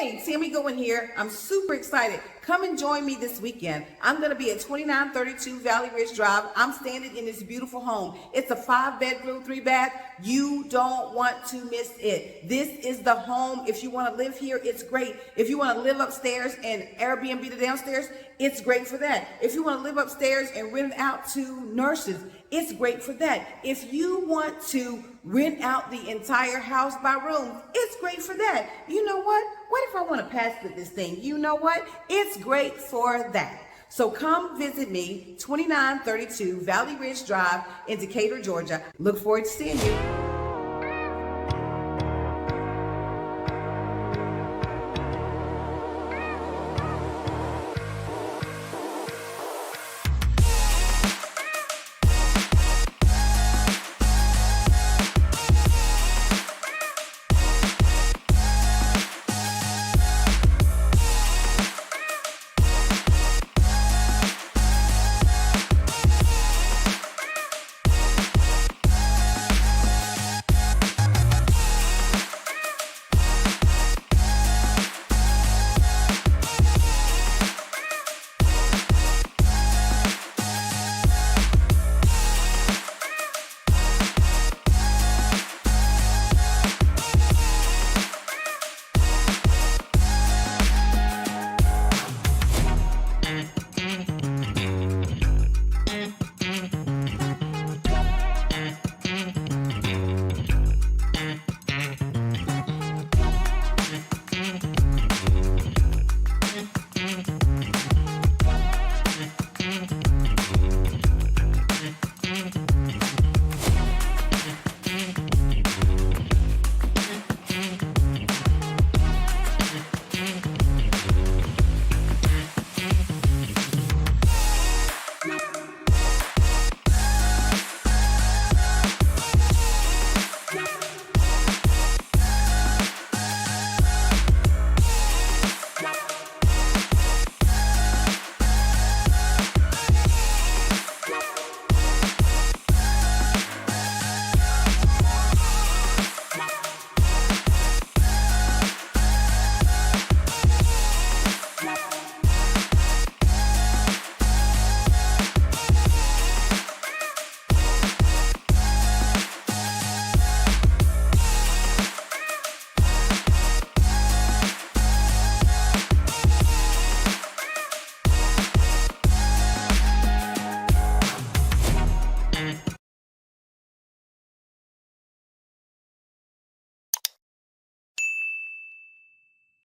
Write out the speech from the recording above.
Hey, Tammy Goin here. I'm super excited. Come and join me this weekend. I'm going to be at 2932 Valley Ridge Drive. I'm standing in this beautiful home. It's a 5-bedroom, 3-bath. You don't want to miss it. This is the home. If you want to live here, it's great. If you want to live upstairs and Airbnb the downstairs, it's great for that. If you want to live upstairs and rent it out to nurses, it's great for that. If you want to rent out the entire house by room, it's great for that. You know what? What if I want to pass this thing? You know what? It's great for that. So come visit me, 2932 Valley Ridge Drive in Decatur, Georgia. Look forward to seeing you.